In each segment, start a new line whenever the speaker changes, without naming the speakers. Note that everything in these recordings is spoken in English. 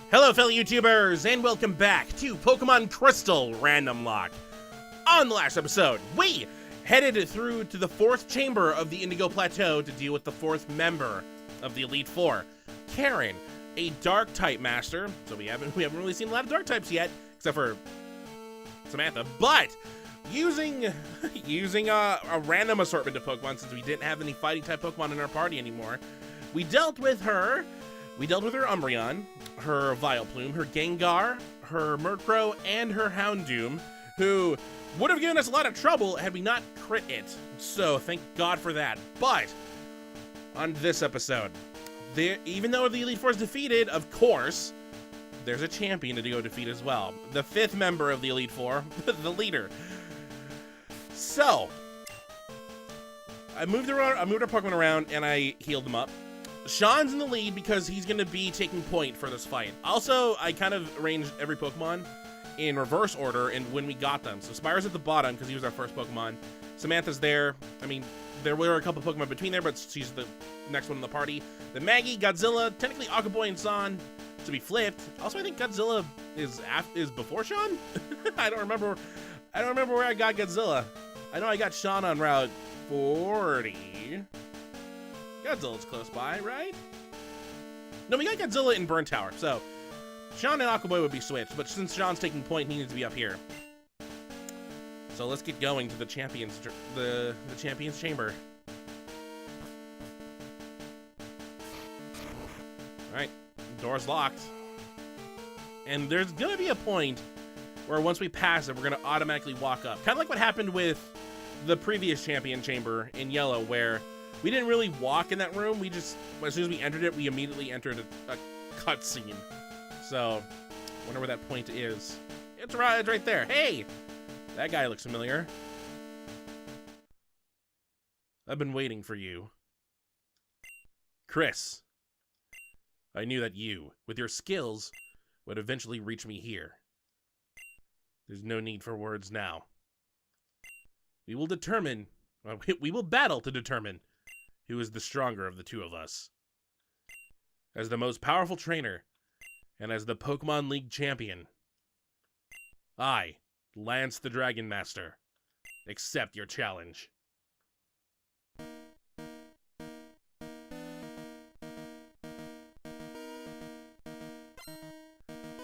Hello fellow YouTubers, and welcome back to Pokémon Crystal Randomlocke. On the last episode, we headed through to the 4th chamber of the Indigo Plateau to deal with the 4th member of the Elite Four, Karen, a Dark type master. So we haven't really seen a lot of Dark types yet, except for Samantha. But using a random assortment of Pokemon, since we didn't have any fighting type Pokemon in our party anymore, we dealt with her. We dealt with her Umbreon, her Vileplume, her Gengar, her Murkrow, and her Houndoom, who would have given us a lot of trouble had we not crit it. So thank God for that. But on this episode, even though the Elite Four is defeated, of course, there's a champion to go defeat as well. The 5th member of the Elite Four, the leader. So I moved our Pokemon around and I healed them up. Sean's in the lead because he's going to be taking point for this fight. Also, I kind of arranged every Pokemon in reverse order and when we got them. So Spire's at the bottom because he was our first Pokemon. Samantha's there. I mean, there were a couple Pokemon between there, but she's the next one in the party. Then Maggie, Godzilla, technically Akaboy and San to be flipped. Also, I think Godzilla is before Sean. I don't remember where I got Godzilla. I know I got Sean on Route 40. Godzilla's close by, right? No, we got Godzilla in Burn Tower, so Sean and Akaboy would be switched, but since Sean's taking point, he needs to be up here. So let's get going to the Champions Chamber. Alright, door's locked. And there's gonna be a point where once we pass it, we're gonna automatically walk up. Kind of like what happened with the previous Champion Chamber in Yellow, where we didn't really walk in that room. We just, as soon as we entered it, we immediately entered a cutscene. So, wonder where that point is. It's right there. Hey! That guy looks familiar. I've been waiting for you. Chris. I knew that you, with your skills, would eventually reach me here. There's no need for words now. We will battle to determine who is the stronger of the two of us. As the most powerful trainer, and as the Pokémon League champion, I, Lance the Dragon Master, accept your challenge.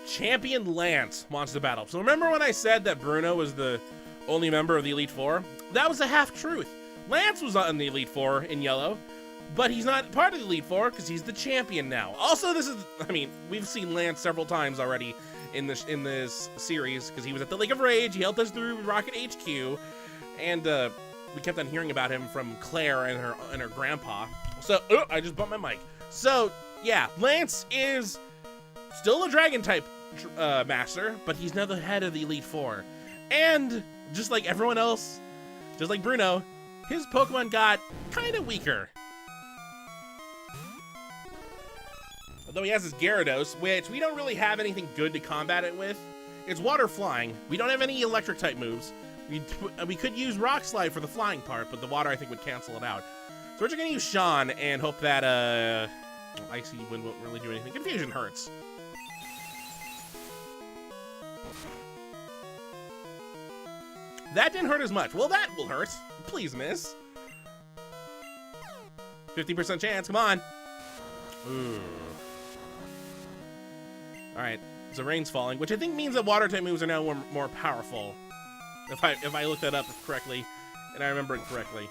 Champion Lance wants to battle. So remember when I said that Bruno was the only member of the Elite Four? That was a half-truth. Lance was on the Elite Four in Yellow, but he's not part of the Elite Four because he's the champion now. Also, we've seen Lance several times already in this series because he was at the Lake of Rage. He helped us through Rocket HQ, and we kept on hearing about him from Claire and her grandpa. So, I just bumped my mic. So, yeah, Lance is still a Dragon type master, but he's now the head of the Elite Four. And just like everyone else, just like Bruno, his Pokemon got kind of weaker. Although he has his Gyarados, which we don't really have anything good to combat it with. It's water flying. We don't have any electric type moves. We could use Rock Slide for the flying part, but the water I think would cancel it out. So we're just gonna use Sean and hope that Icy Wind won't really do anything. Confusion hurts. That didn't hurt as much. Well, that will hurt. Please miss. 50% chance, come on. Ooh. Alright, so rain's falling, which I think means that water type moves are now more powerful. If I look that up correctly, and I remember it correctly.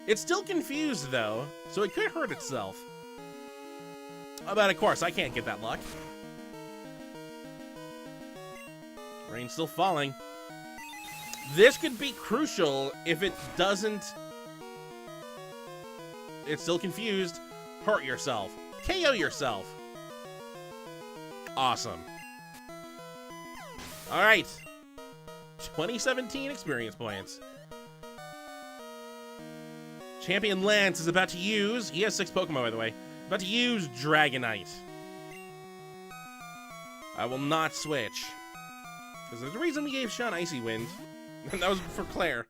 It's still confused though, so it could hurt itself. But of course, I can't get that luck. Rain's still falling. This could be crucial if it doesn't... It's still confused. Hurt yourself. KO yourself. Awesome. Alright. 2017 experience points. Champion Lance is about to use... He has 6 Pokemon, by the way. About to use Dragonite. I will not switch. Because there's a reason we gave Sean Icy Wind. And that was for Claire.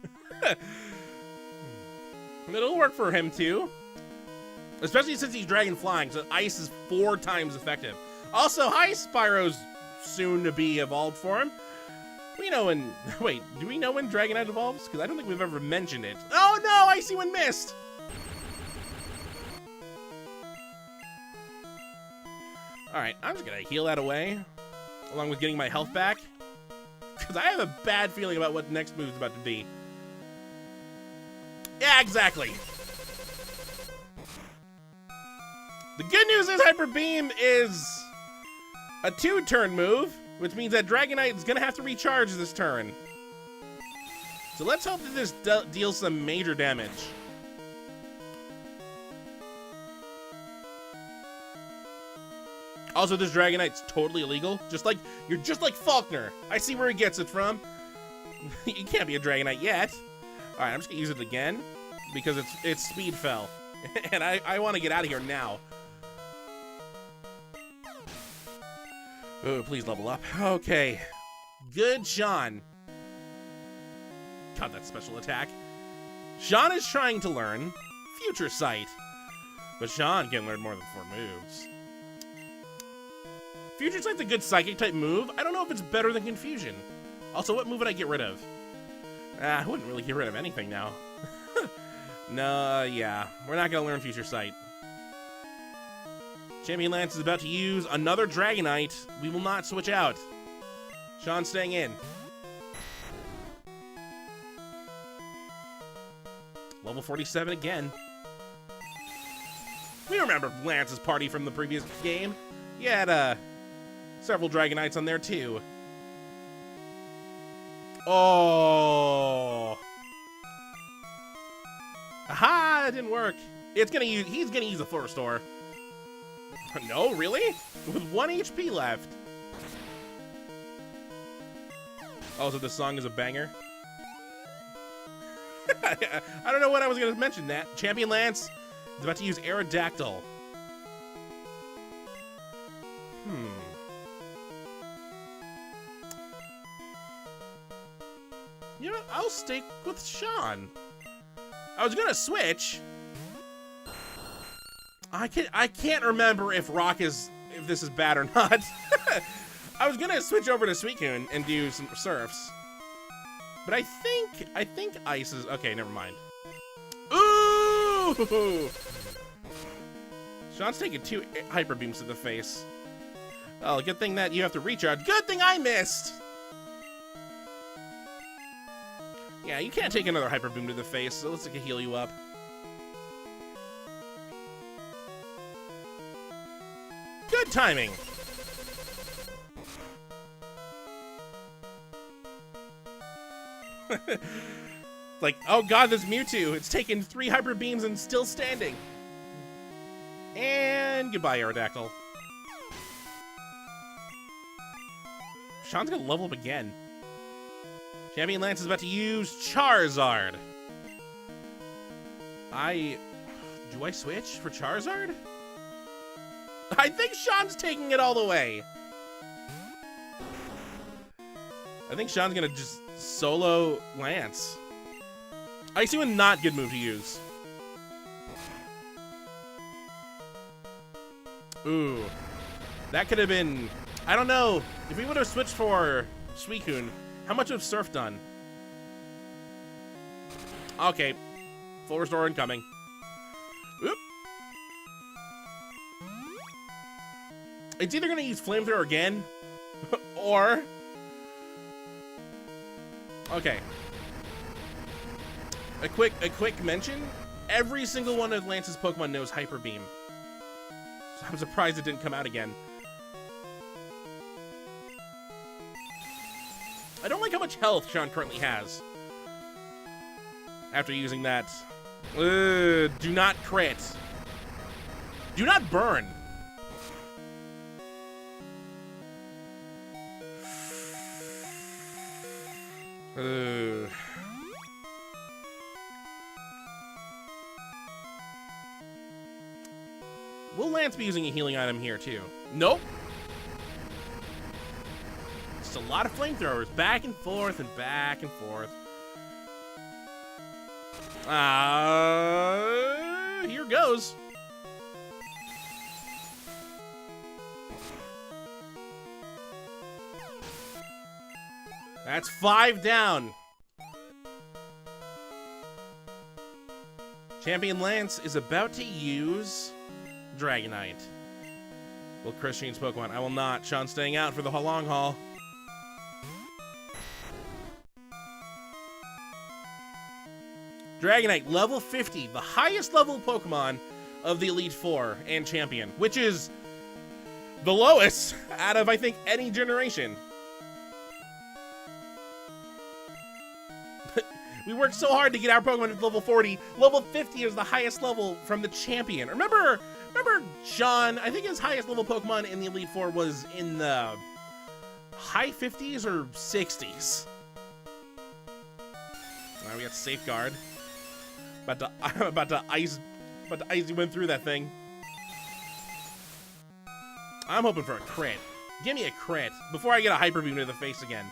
It'll work for him too. Especially since he's dragon flying, so ice is 4 times effective. Also, hi, Spyro's soon-to-be evolved form. We know when... Wait, do we know when Dragonite evolves? Because I don't think we've ever mentioned it. Oh, no! Icy Wind missed! Alright, I'm just gonna heal that away, along with getting my health back. Because I have a bad feeling about what the next move is about to be. Yeah, exactly. The good news is Hyper Beam is a 2-turn move, which means that Dragonite is gonna have to recharge this turn. So let's hope that this deals some major damage. Also, this Dragonite's totally illegal. You're just like Faulkner. I see where he gets it from. You can't be a Dragonite yet. All right, I'm just gonna use it again because it's speed fell, and I want to get out of here now. Oh, please level up. Okay, good, Sean. God, that special attack. Sean is trying to learn Future Sight, but Sean can learn more than 4 moves. Future Sight's a good Psychic-type move. I don't know if it's better than Confusion. Also, what move would I get rid of? I wouldn't really get rid of anything now. No, yeah. We're not going to learn Future Sight. Champion Lance is about to use another Dragonite. We will not switch out. Sean's staying in. Level 47 again. We remember Lance's party from the previous game. He had, several Dragonites on there, too. Oh. Aha, that didn't work. He's gonna use a Floor Restore. No, really? With 1 HP left. Also, this song is a banger. I don't know what I was gonna mention that. Champion Lance is about to use Aerodactyl. You know what? I'll stick with Sean. I was gonna switch. I can't remember if this is bad or not. I was gonna switch over to Suicune and do some surfs. But I think ice is okay, never mind. Ooh! Sean's taking 2 Hyper Beams to the face. Oh, good thing that you have to recharge. Good thing I missed! Yeah, you can't take another Hyper Beam to the face, so let's heal you up. Good timing! Like, oh god, this Mewtwo. It's taken 3 Hyper Beams and still standing. And goodbye, Aerodactyl. Sean's gonna level up again. Champion Lance is about to use Charizard. Do I switch for Charizard? I think Sean's taking it all the way. I think Sean's gonna just solo Lance. Icy Wind, not good move to use. Ooh. That could have been... I don't know. If we would have switched for Suicune, how much of Surf done? Okay. Full restore incoming. Oop. It's either going to use Flamethrower again, or... Okay. A quick mention. Every single one of Lance's Pokemon knows Hyper Beam. So I'm surprised it didn't come out again. I don't like how much health Sean currently has. After using that. Do not crit. Do not burn. Will Lance be using a healing item here too? Nope. Just a lot of flamethrowers, back and forth and back and forth. Here goes. That's 5 down. Champion Lance is about to use Dragonite. Will Chris change Pokemon? I will not. Sean's staying out for the long haul. Dragonite, level 50, the highest level Pokemon of the Elite Four and Champion, which is the lowest out of, I think, any generation. We worked so hard to get our Pokemon to level 40. Level 50 is the highest level from the Champion. Remember Sean, I think his highest level Pokemon in the Elite Four was in the high 50s or 60s. Now we got Safeguard. About to ice you went through that thing. I'm hoping for a crit. Give me a crit before I get a Hyper Beam to the face again.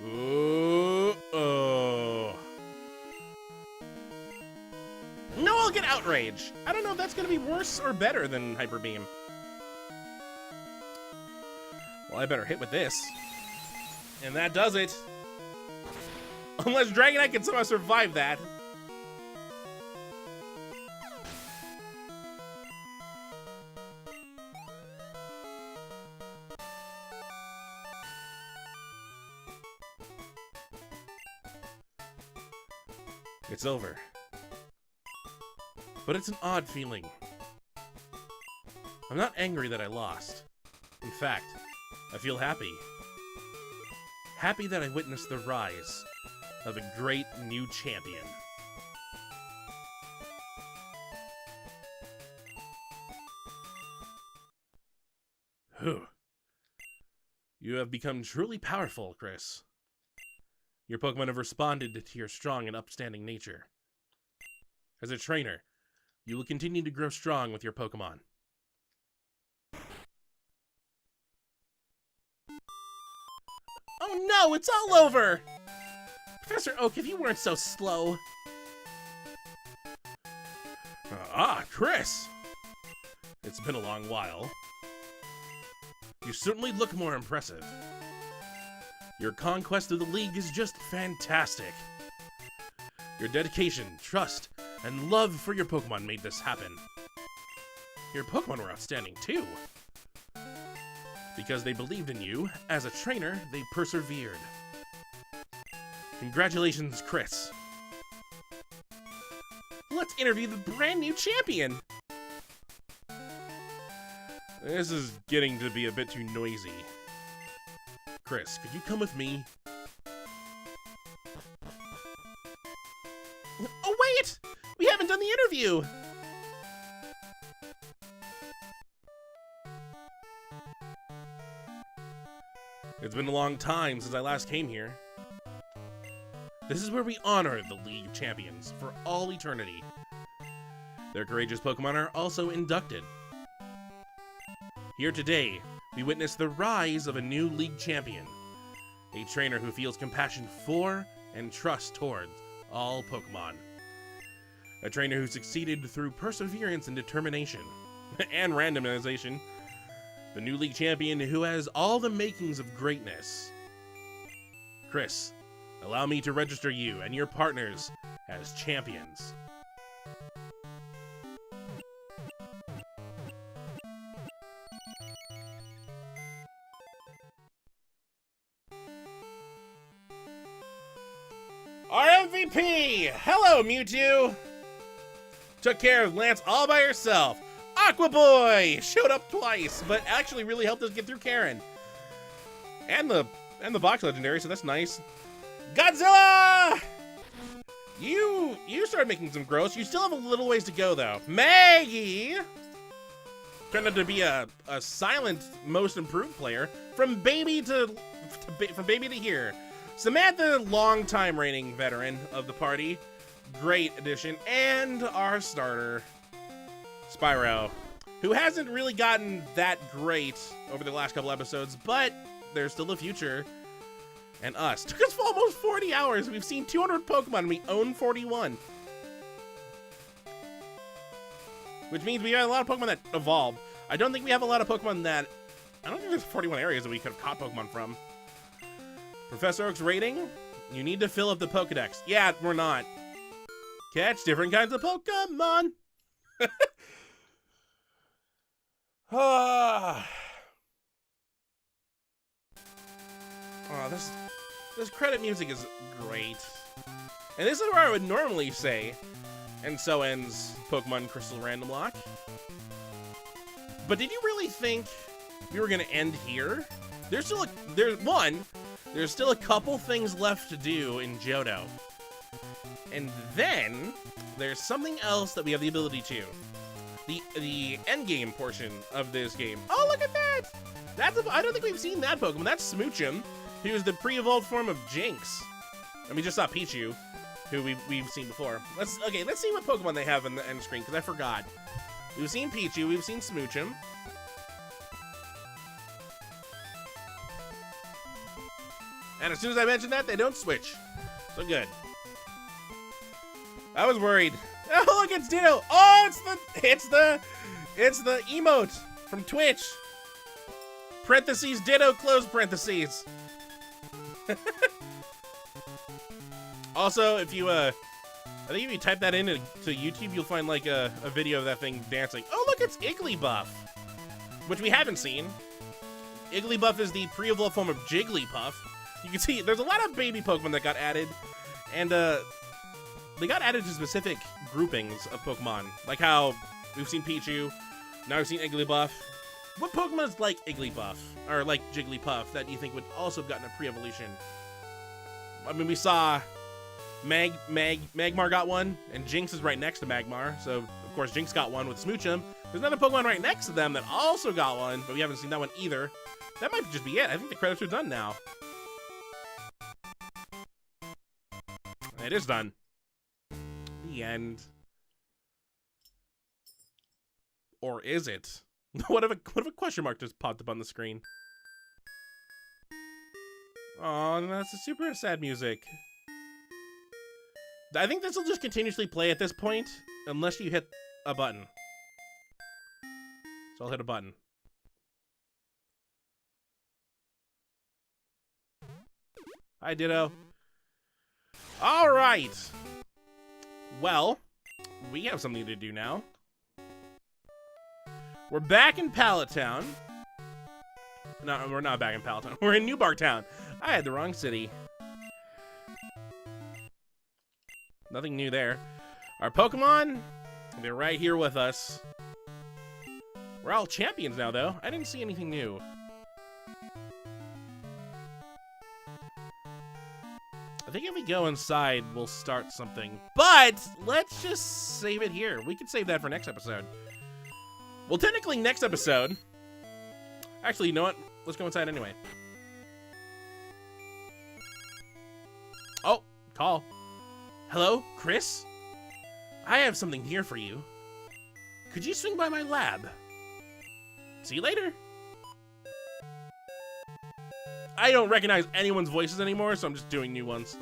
Ooh, oh. No, I'll get Outrage. I don't know if that's gonna be worse or better than Hyper Beam. Well, I better hit with this. And that does it. Unless Dragonite can somehow survive that. It's over. But it's an odd feeling. I'm not angry that I lost. In fact, I feel happy. Happy that I witnessed the rise of a great new champion. Whew. You have become truly powerful, Chris. Your Pokemon have responded to your strong and upstanding nature. As a trainer, you will continue to grow strong with your Pokemon. Oh no, it's all over! Professor Oak, if you weren't so slow. Chris! It's been a long while. You certainly look more impressive. Your conquest of the League is just fantastic. Your dedication, trust, and love for your Pokemon made this happen. Your Pokemon were outstanding too. Because they believed in you, as a trainer, they persevered. Congratulations, Chris. Let's interview the brand new champion. This is getting to be a bit too noisy. Chris, could you come with me? Oh, wait! We haven't done the interview! It's been a long time since I last came here. This is where we honor the League champions for all eternity. Their courageous Pokemon are also inducted. Here today, we witness the rise of a new League champion. A trainer who feels compassion for and trust towards all Pokemon. A trainer who succeeded through perseverance and determination, and randomization. The new League champion who has all the makings of greatness. Chris, allow me to register you and your partners as champions. Our MVP! Hello, Mewtwo! Took care of Lance all by herself. Aqua Boy showed up twice, but actually really helped us get through Karen. And the box legendary, so that's nice. Godzilla! You started making some growth. You still have a little ways to go, though. Maggie turned out to be a silent most improved player from baby to here. Samantha, long-time reigning veteran of the party, great addition, and our starter, Spyro, who hasn't really gotten that great over the last couple episodes, but there's still a future. And us. Took us almost 40 hours. We've seen 200 Pokemon and we own 41. Which means we have a lot of Pokemon that evolved. I don't think we have a lot of Pokemon that... I don't think there's 41 areas that we could have caught Pokemon from. Professor Oak's rating? You need to fill up the Pokedex. Yeah, we're not. Catch different kinds of Pokemon. Oh, this credit music is great. And this is where I would normally say, and so ends Pokemon Crystal Randomlocke. But did you really think we were gonna end here? There's still a couple things left to do in Johto. And then there's something else that we have the ability to. The end game portion of this game. Oh, look at that! I don't think we've seen that Pokemon. That's Smoochum, who is the pre-evolved form of Jinx. And we just saw Pichu, who we've seen before. Let's see what Pokemon they have on the end screen, because I forgot. We've seen Pichu, we've seen Smoochum. And as soon as I mention that, they don't switch. So good. I was worried. Oh, look, it's Ditto. Oh, it's the emote from Twitch. Parentheses, Ditto, close parentheses. Also, if you, I think if you type that into YouTube, you'll find like a video of that thing dancing. Oh, look, it's Igglybuff, which we haven't seen. Igglybuff is the pre-evolved form of Jigglypuff. You can see there's a lot of baby Pokemon that got added, and they got added to specific groupings of Pokemon, like how we've seen Pichu, now we've seen Igglybuff. What Pokemon is like Igglybuff, or like Jigglypuff, that you think would also have gotten a pre-evolution? I mean, we saw Magmar got one, and Jinx is right next to Magmar, so of course Jinx got one with Smoochum. There's another Pokemon right next to them that also got one, but we haven't seen that one either. That might just be it. I think the credits are done now. It is done. The end. Or is it? What if a question mark just popped up on the screen? Oh, that's a super sad music. I think this will just continuously play at this point, unless you hit a button. So I'll hit a button. Hi, Ditto. All right. Well, we have something to do now. We're back in Pallet Town. No, we're not back in Pallet Town. We're in New Bark Town. I had the wrong city. Nothing new there. Our Pokemon, they're right here with us. We're all champions now, though. I didn't see anything new. I think if we go inside, we'll start something. But let's just save it here. We could save that for next episode. Well, technically next episode... Actually, you know what? Let's go inside anyway. Oh, call. Hello, Chris? I have something here for you. Could you swing by my lab? See you later. I don't recognize anyone's voices anymore, so I'm just doing new ones.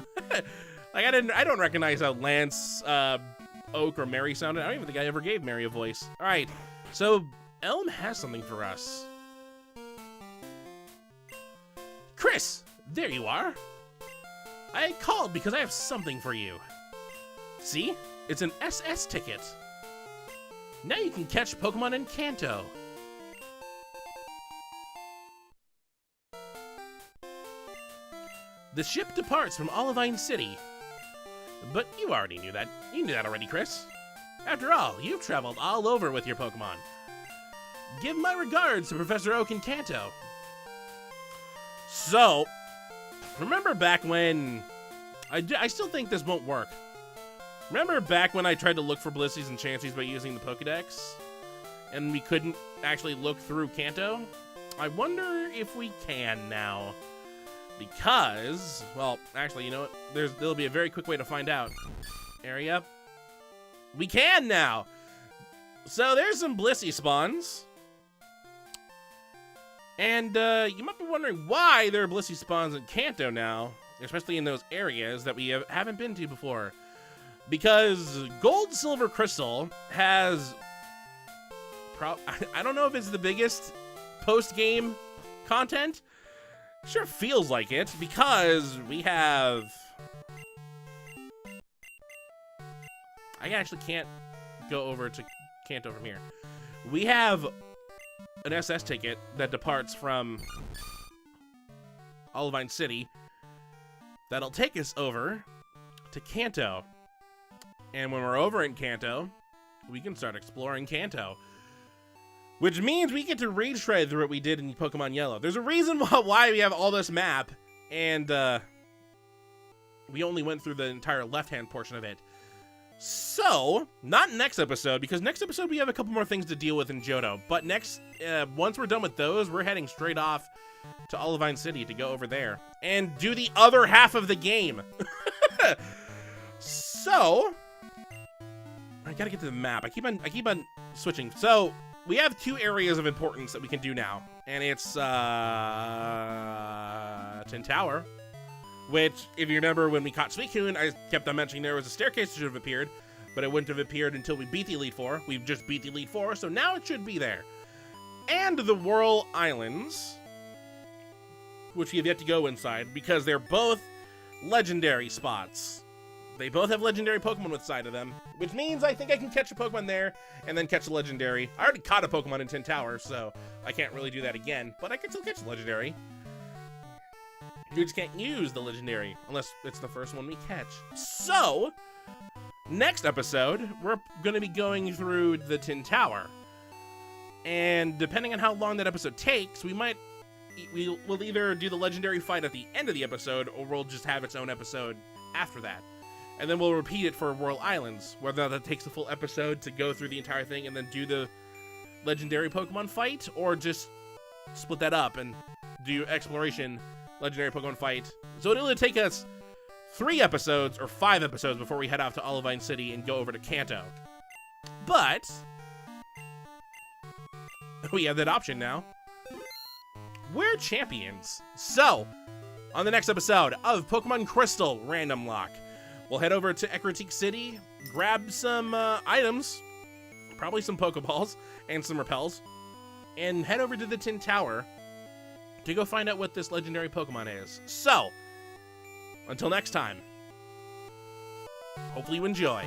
Like I don't recognize how Lance, Oak, or Mary sounded. I don't even think I ever gave Mary a voice. All right, so Elm has something for us. Chris, there you are. I called because I have something for you. See, it's an SS ticket. Now you can catch Pokemon in Kanto. The ship departs from Olivine City. But you already knew that. You knew that already, Chris. After all, you've traveled all over with your Pokemon. Give my regards to Professor Oak in Kanto. So, remember back when... I still think this won't work. Remember back when I tried to look for Blissey's and Chanseys by using the Pokedex? And we couldn't actually look through Kanto? I wonder if we can now. Because, well, actually, you know what? There'll be a very quick way to find out. Area. We can now! So there's some Blissey spawns. And you might be wondering why there are Blissey spawns in Kanto now, especially in those areas that we haven't been to before. Because Gold Silver Crystal has... I don't know if it's the biggest post-game content, Sure feels like it, because we have... I actually can't go over to Kanto from here. We have an SS ticket that departs from Olivine City that'll take us over to Kanto. And when we're over in Kanto, we can start exploring Kanto. Which means we get to retread through what we did in Pokemon Yellow. There's a reason why we have all this map, and we only went through the entire left-hand portion of it. So, not next episode, because next episode we have a couple more things to deal with in Johto. But next, once we're done with those, we're heading straight off to Olivine City to go over there and do the other half of the game. So, I gotta get to the map. I keep on switching. So, we have two areas of importance that we can do now, and it's Tin Tower. Which, if you remember when we caught Suicune, I kept on mentioning there was a staircase that should have appeared, but it wouldn't have appeared until we beat the Elite Four. We've just beat the Elite Four, so now it should be there. And the Whirl Islands, which we have yet to go inside, because they're both legendary spots. They both have legendary Pokemon with side of them, which means I think I can catch a Pokemon there, and then catch a legendary. I already caught a Pokemon in Tin Tower, so I can't really do that again, but I can still catch a legendary. You just can't use the legendary unless it's the first one we catch. So, next episode, we're going to be going through the Tin Tower. And depending on how long that episode takes, we'll either do the legendary fight at the end of the episode, or we'll just have its own episode after that. And then we'll repeat it for Whirl Islands, whether that takes a full episode to go through the entire thing and then do the legendary Pokemon fight, or just split that up and do exploration, legendary Pokemon fight. So it'll either take us 3 episodes or 5 episodes before we head off to Olivine City and go over to Kanto. But we have that option now. We're champions. So, on the next episode of Pokemon Crystal Randomlocke, we'll head over to Ecruteak City, grab some items, probably some Pokeballs and some Repels, and head over to the Tin Tower to go find out what this legendary Pokemon is. So, until next time, hopefully you enjoy.